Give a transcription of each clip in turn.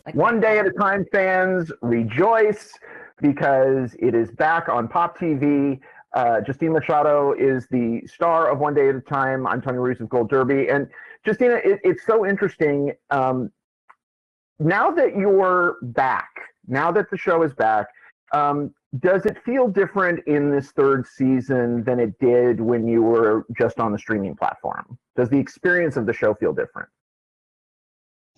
Like One Day at a Time fans rejoice because it is back on Pop TV. Justina Machado is the star of One Day at a Time. I'm Tony Ruiz of Gold Derby. And Justina, it's so interesting. Now that you're back, now that the show is back, does it feel different in this third season than it did when you were just on the streaming platform? Does the experience of the show feel different?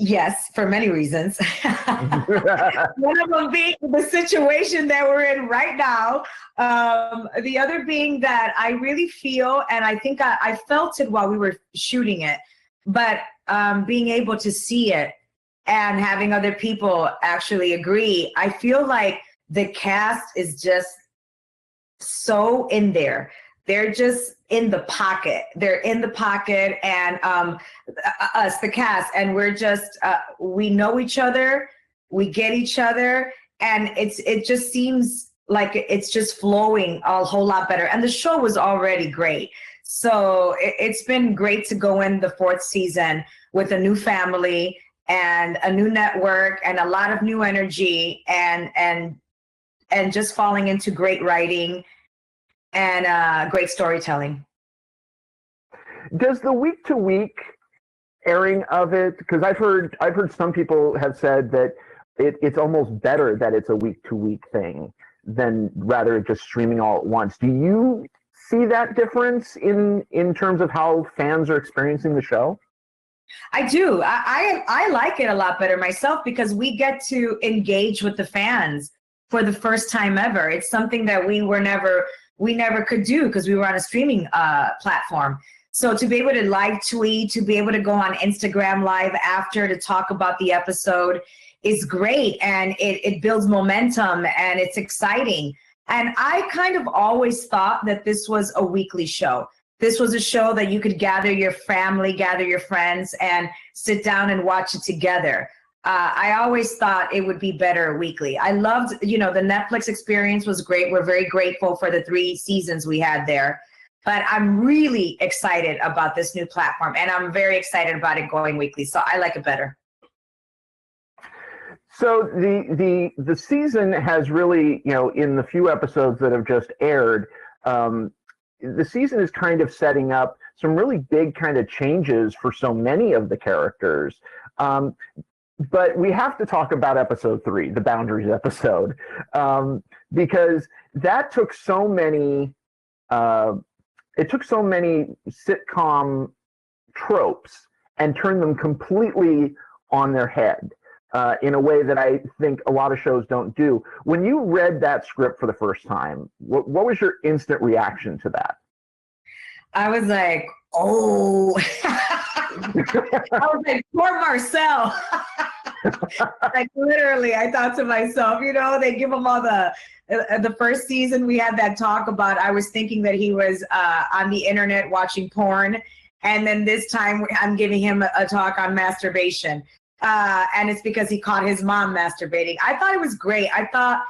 Yes, for many reasons. One of them being the situation that we're in right now. The other being that I really feel, and I think I felt it while we were shooting it, but being able to see it and having other people actually agree, I feel like the cast is just so in there. They're just in the pocket. They're in the pocket, and us, the cast, and we're just we know each other, we get each other, and it just seems like it's just flowing a whole lot better. And the show was already great, so it's been great to go in the fourth season with a new family and a new network and a lot of new energy, and just falling into great writing and great storytelling. Does the week-to-week airing of it, because I've heard some people have said that it's almost better that it's a week-to-week thing than rather just streaming all at once. Do you see that difference in terms of how fans are experiencing the show? I do. I like it a lot better myself because we get to engage with the fans for the first time ever. It's something that we never could do because we were on a streaming platform. So to be able to live tweet, to be able to go on Instagram Live after to talk about the episode is great. And it builds momentum and it's exciting. And I kind of always thought that this was a weekly show. This was a show that you could gather your family, gather your friends, and sit down and watch it together. I always thought it would be better weekly. I loved, the Netflix experience was great. We're very grateful for the 3 seasons we had there. But I'm really excited about this new platform, and I'm very excited about it going weekly. So I like it better. So the season has really, in the few episodes that have just aired, the season is kind of setting up some really big kind of changes for so many of the characters. But we have to talk about episode 3, the boundaries episode, because that took so many, sitcom tropes and turned them completely on their head in a way that I think a lot of shows don't do. When you read that script for the first time, what was your instant reaction to that? I was like, oh. I was like, poor Marcel. Like literally, I thought to myself, they give him all the first season we had that talk about, I was thinking that he was on the internet watching porn. And then this time I'm giving him a talk on masturbation. And it's because he caught his mom masturbating. I thought it was great. I thought,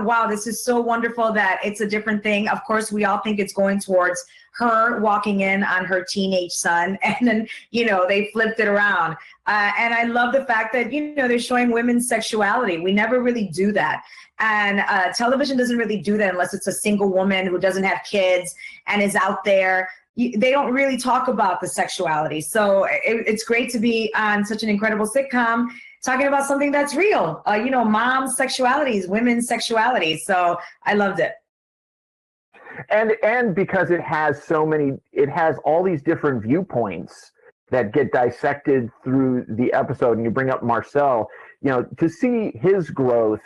wow, this is so wonderful that it's a different thing. Of course, we all think it's going towards her walking in on her teenage son. And then, they flipped it around. And I love the fact that, they're showing women's sexuality. We never really do that. And television doesn't really do that unless it's a single woman who doesn't have kids and is out there. They don't really talk about the sexuality. So it's great to be on such an incredible sitcom talking about something that's real, mom's sexualities, women's sexuality. So I loved it. And because it has all these different viewpoints that get dissected through the episode, and you bring up Marcel, to see his growth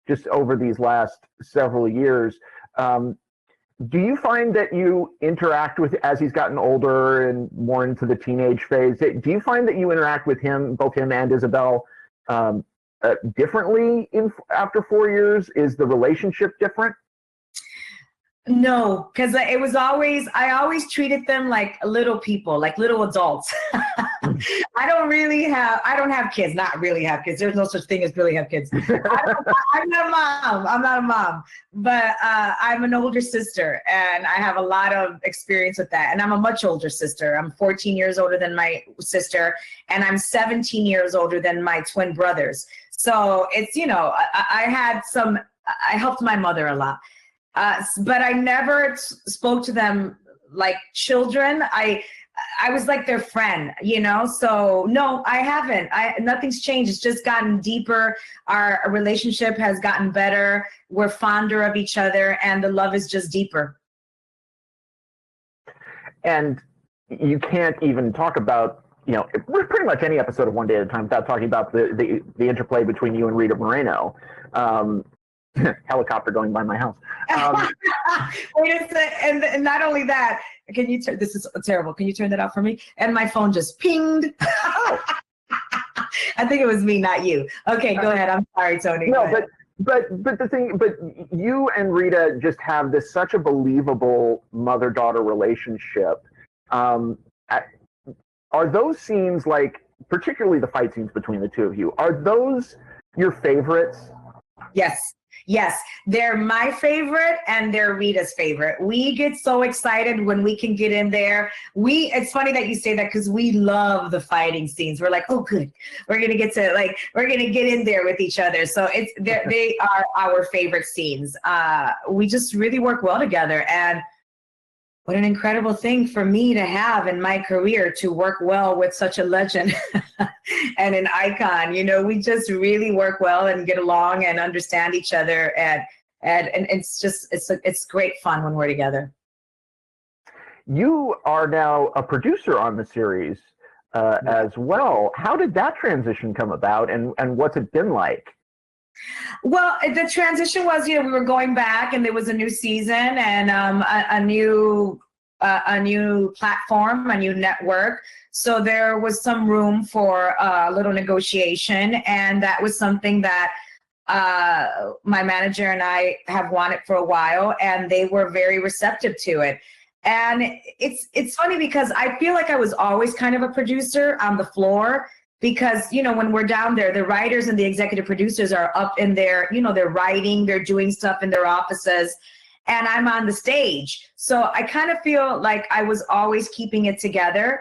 just over these last several years, do you find that you interact with, as he's gotten older and more into the teenage phase, do you find that you interact with him, both him and Isabel, differently after 4 years? Is the relationship different? No, because it was always, I always treated them like little people, like little adults. I don't have kids, not really have kids. There's no such thing as really have kids. I'm not a mom. I'm not a mom, but I'm an older sister and I have a lot of experience with that. And I'm a much older sister. I'm 14 years older than my sister and I'm 17 years older than my twin brothers. So it's, I helped my mother a lot. But I never spoke to them like children. I was like their friend, so no, I haven't. Nothing's changed. It's just gotten deeper. Our relationship has gotten better. We're fonder of each other and the love is just deeper. And you can't even talk about, pretty much any episode of One Day at a Time without talking about the interplay between you and Rita Moreno. Helicopter going by my house. Wait a second, and not only that, can you turn, this is terrible, can you turn that off for me? And my phone just pinged. I think it was me, not you. Okay, go ahead. I'm sorry, Tony. No, but you and Rita just have such a believable mother-daughter relationship. Are those scenes, like particularly the fight scenes between the two of you, are those your favorites? Yes, they're my favorite and they're Rita's favorite. We get so excited when we can get in there. It's funny that you say that because we love the fighting scenes. We're like, oh, good. We're going to get in there with each other. So they are our favorite scenes. We just really work well together. And what an incredible thing for me to have in my career, to work well with such a legend and an icon. We just really work well and get along and understand each other. And it's great fun when we're together. You are now a producer on the series as well. How did that transition come about and what's it been like? Well, the transition was, we were going back and there was a new season and a new platform, a new network. So there was some room for a little negotiation. And that was something that my manager and I have wanted for a while, and they were very receptive to it. And it's funny because I feel like I was always kind of a producer on the floor. Because, when we're down there, the writers and the executive producers are up in there, they're writing, they're doing stuff in their offices, and I'm on the stage. So I kind of feel like I was always keeping it together.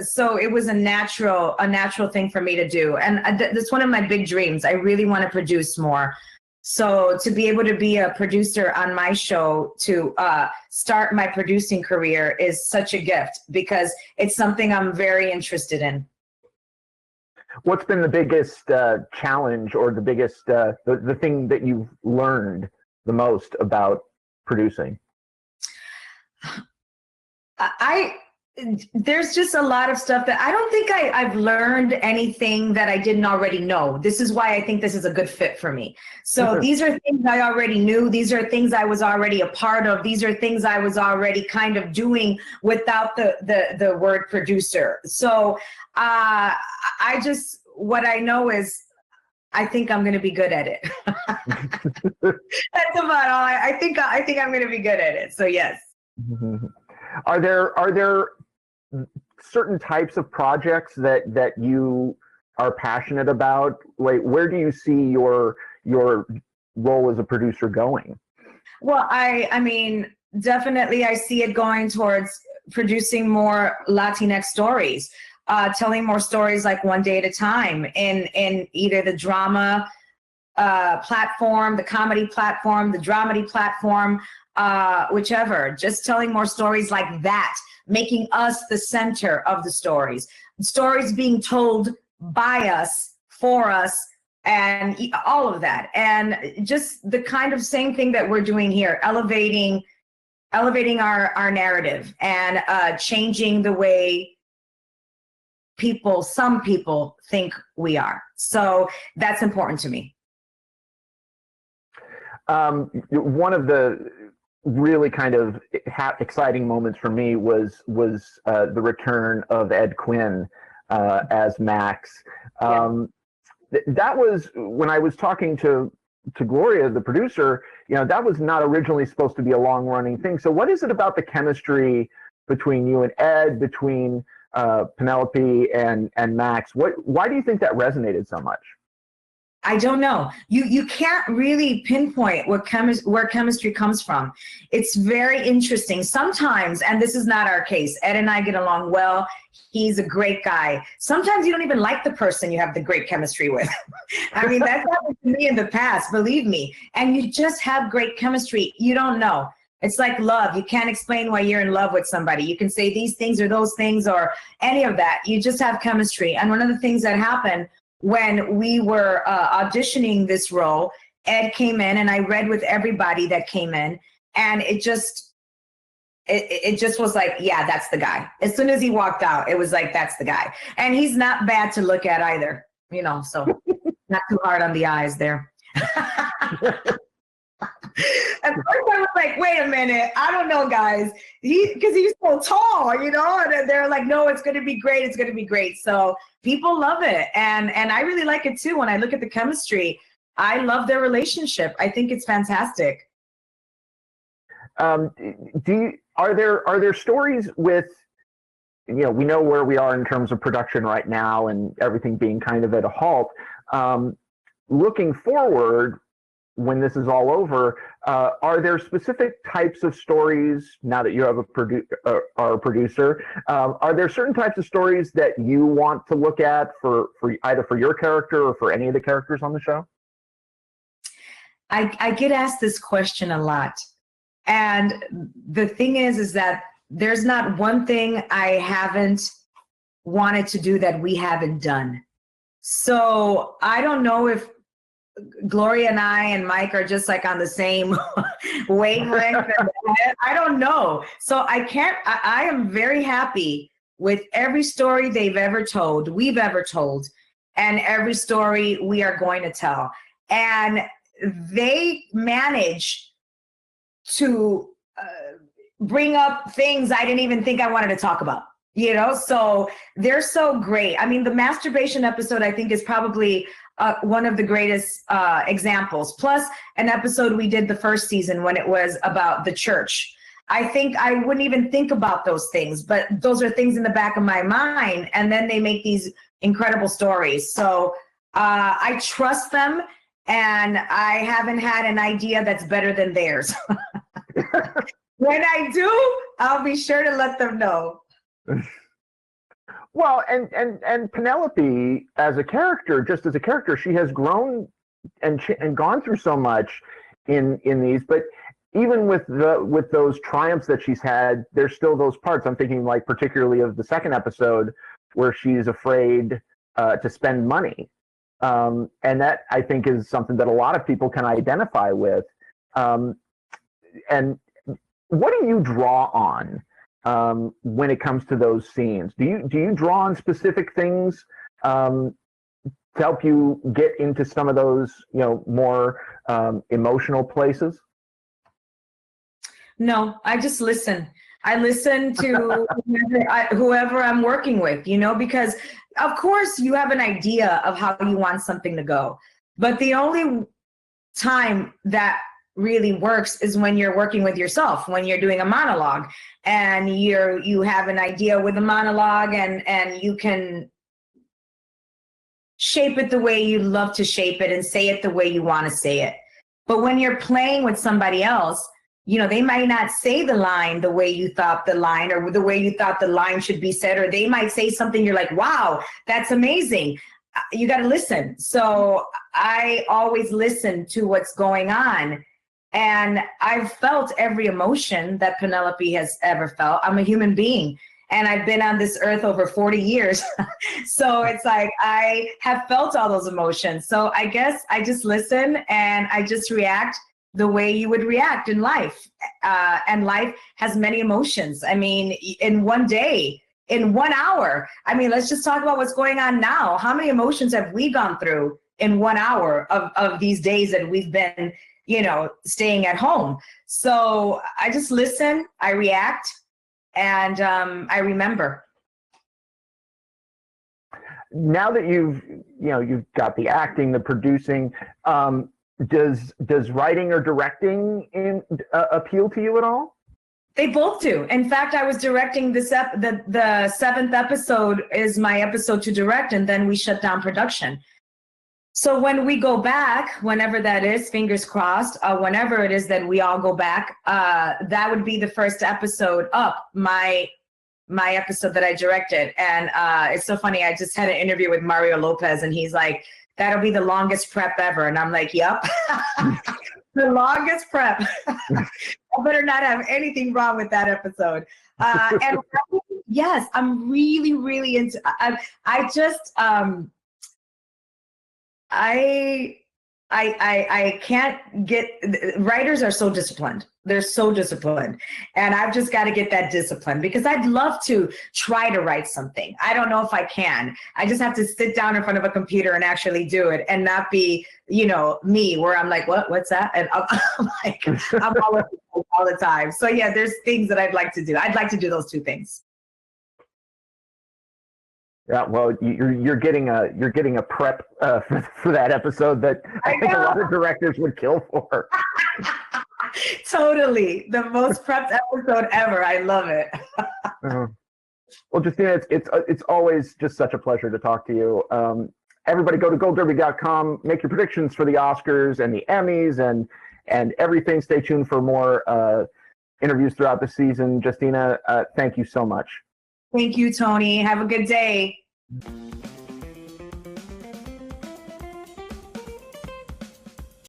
So it was a natural thing for me to do. And that's one of my big dreams. I really want to produce more. So to be able to be a producer on my show, to start my producing career, is such a gift because it's something I'm very interested in. What's been the biggest challenge or the biggest, the thing that you've learned the most about producing? There's just a lot of stuff that I don't think I've learned anything that I didn't already know. This is why I think this is a good fit for me. So these are things I already knew. These are things I was already a part of. These are things I was already kind of doing without the word producer. So what I know is I think I'm going to be good at it. That's about all. I think I'm going to be good at it. So yes. Are there certain types of projects that you are passionate about? Like, where do you see your role as a producer going? Well, I mean, definitely I see it going towards producing more Latinx stories, telling more stories like One Day at a Time in either the drama platform, the comedy platform, the dramedy platform, whichever, just telling more stories like that, making us the center of the stories being told by us, for us, and all of that. And just the kind of same thing that we're doing here, elevating our narrative and changing the way some people think we are. So that's important to me. One of the really kind of exciting moments for me was the return of Edie Quinn as Max. That was when I was talking to to Gloria, the producer, that was not originally supposed to be a long running thing. So what is it about the chemistry between you and Ed, between Penelope and Max? Why do you think that resonated so much? I don't know. You can't really pinpoint where chemistry comes from. It's very interesting. Sometimes, and this is not our case, Ed and I get along well. He's a great guy. Sometimes you don't even like the person you have the great chemistry with. I mean, that's happened to me in the past, believe me. And you just have great chemistry. You don't know. It's like love. You can't explain why you're in love with somebody. You can say these things or those things or any of that. You just have chemistry. And one of the things that happened when we were auditioning this role, Ed came in and I read with everybody that came in, and it just was like, yeah, that's the guy. As soon as he walked out, it was like, that's the guy. And he's not bad to look at either, so not too hard on the eyes there. At first I was like, wait a minute, I don't know, guys. Because he's so tall, and they're like, no, it's going to be great. It's going to be great. So people love it. And I really like it too. When I look at the chemistry, I love their relationship. I think it's fantastic. Are there stories with, we know where we are in terms of production right now and everything being kind of at a halt. Looking forward, when this is all over, are there specific types of stories, now that you have a producer, are there certain types of stories that you want to look at for either for your character or for any of the characters on the show? I get asked this question a lot. And the thing is that there's not one thing I haven't wanted to do that we haven't done. So I don't know if Gloria and I and Mike are just like on the same wavelength. I don't know. So I am very happy with every story we've ever told, and every story we are going to tell. And they manage to bring up things I didn't even think I wanted to talk about. So they're so great. I mean, the masturbation episode, I think, is probably one of the greatest examples. Plus, an episode we did the first season when it was about the church. I think I wouldn't even think about those things, but those are things in the back of my mind. And then they make these incredible stories. So I trust them, and I haven't had an idea that's better than theirs. When I do, I'll be sure to let them know. Well, and Penelope as a character, she has grown and gone through so much in these. But even with those triumphs that she's had, there's still those parts. I'm thinking like particularly of the second episode where she's afraid to spend money, and that I think is something that a lot of people can identify with. And what do you draw on when it comes to those scenes? Do you draw on specific things to help you get into some of those, more emotional places? No, I just listen. I listen to whoever I'm working with, because of course you have an idea of how you want something to go. But the only time that really works is when you're working with yourself, when you're doing a monologue and you have an idea with a monologue and you can shape it the way you love to shape it and say it the way you want to say it. But when you're playing with somebody else, they might not say the line the way you thought the line or the way you thought the line should be said, or they might say something you're like, wow, that's amazing. You got to listen. So I always listen to what's going on. And I've felt every emotion that Penelope has ever felt. I'm a human being, and I've been on this earth over 40 years. So it's like I have felt all those emotions. So I guess I just listen and I just react the way you would react in life. And life has many emotions. I mean, in one day, in 1 hour, I mean, let's just talk about what's going on now. How many emotions have we gone through in 1 hour of these days that we've been staying at home? So I just listen, I react, and I remember. Now that you've got the acting, the producing, does writing or directing appeal to you at all? They both do. In fact, I was directing the 7th episode is my episode to direct, and then we shut down production. So when we go back, whenever that is, fingers crossed, whenever it is that we all go back, that would be the first episode up, my episode that I directed. And it's so funny. I just had an interview with Mario Lopez, and he's like, that'll be the longest prep ever. And I'm like, yep. The longest prep. I better not have anything wrong with that episode. And yes, I'm really, really into. I can't get. Writers are so disciplined. They're so disciplined, and I've just got to get that discipline because I'd love to try to write something. I don't know if I can. I just have to sit down in front of a computer and actually do it, and not be, me, where I'm like, what's that? And I'm like, I'm all the time. So yeah, there's things that I'd like to do. I'd like to do those two things. Yeah, well, you're getting a prep for that episode that I think a lot of directors would kill for. Totally, the most prepped episode ever. I love it. Well, Justina, it's always just such a pleasure to talk to you. Everybody, go to goldderby.com. Make your predictions for the Oscars and the Emmys and everything. Stay tuned for more interviews throughout the season. Justina, thank you so much. Thank you, Tony. Have a good day.